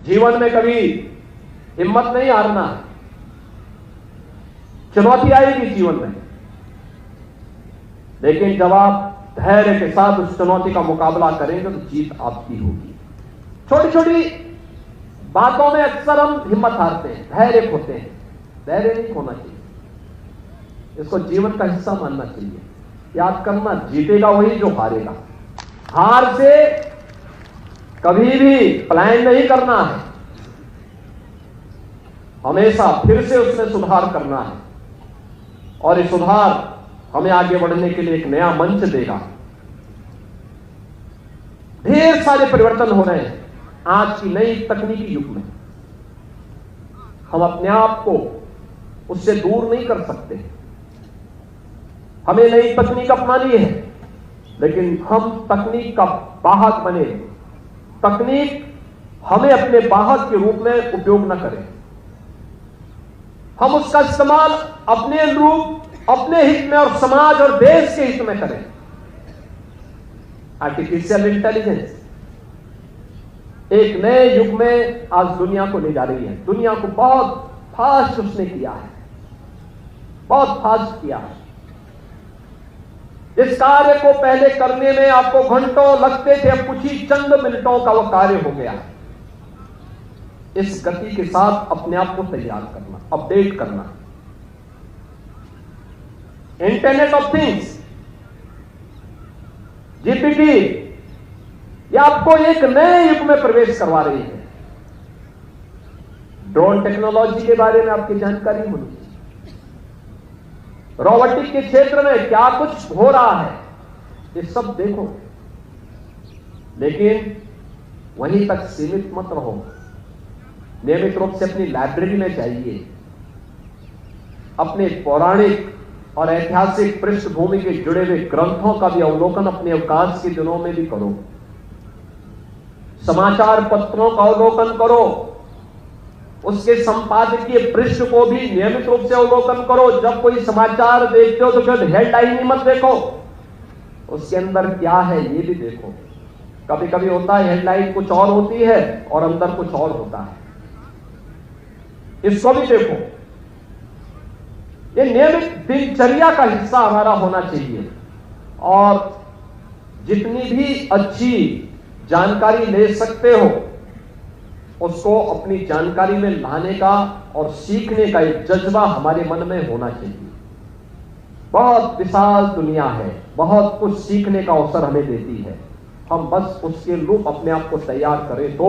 जीवन में कभी हिम्मत नहीं हारना। चुनौती आएगी जीवन में, लेकिन जब आप धैर्य के साथ उस चुनौती का मुकाबला करेंगे तो जीत आपकी होगी। छोटी छोटी बातों में अक्सर हम हिम्मत हारते हैं, धैर्य खोते हैं। धैर्य नहीं खोना चाहिए, इसको जीवन का हिस्सा मानना चाहिए। याद करना, जीतेगा वही जो हारेगा। हार से कभी भी प्लान नहीं करना है, हमेशा फिर से उसमें सुधार करना है, और ये सुधार हमें आगे बढ़ने के लिए एक नया मंच देगा। ढेर सारे परिवर्तन हो रहे हैं आज की नई तकनीकी युग में। हम अपने आप को उससे दूर नहीं कर सकते। हमें नई तकनीक अपनानी है, लेकिन हम तकनीक का वाहक बने, तकनीक हमें अपने वाहक के रूप में उपयोग न करें। हम उसका इस्तेमाल अपने अनुरूप, अपने हित में और समाज और देश के हित में करें। आर्टिफिशियल इंटेलिजेंस एक नए युग में आज दुनिया को ले जा रही है। दुनिया को बहुत फास्ट उसने किया है, बहुत फास्ट किया है। इस कार्य को पहले करने में आपको घंटों लगते थे, अब कुछ ही चंद मिनटों का वह कार्य हो गया। इस गति के साथ अपने आप को तैयार करना, अपडेट करना। इंटरनेट ऑफ थिंग्स, जीपीटी, ये आपको एक नए युग में प्रवेश करवा रही है। ड्रोन टेक्नोलॉजी के बारे में आपकी जानकारी होनी चाहिए। रोबोटिक के क्षेत्र में क्या कुछ हो रहा है, ये सब देखो, लेकिन वहीं तक सीमित मत रहो। नियमित रूप से अपनी लाइब्रेरी में जाइए, अपने पौराणिक और ऐतिहासिक पृष्ठभूमि के जुड़े हुए ग्रंथों का भी अवलोकन अपने अवकाश के दिनों में भी करो। समाचार पत्रों का अवलोकन करो, उसके संपादकीय पृष्ठ को भी नियमित रूप से अवलोकन करो। जब कोई समाचार देखते हो तो केवल हेडलाइन ही मत देखो, उसके अंदर क्या है ये भी देखो। कभी कभी होता है हेडलाइन कुछ और होती है और अंदर कुछ और होता है, इसको भी देखो। ये नियमित दिनचर्या का हिस्सा हमारा होना चाहिए, और जितनी भी अच्छी जानकारी ले सकते हो उसको अपनी जानकारी में लाने का और सीखने का एक जज्बा हमारे मन में होना चाहिए। बहुत विशाल दुनिया है, बहुत कुछ सीखने का अवसर हमें देती है। हम बस उसके रूप अपने आप को तैयार करें तो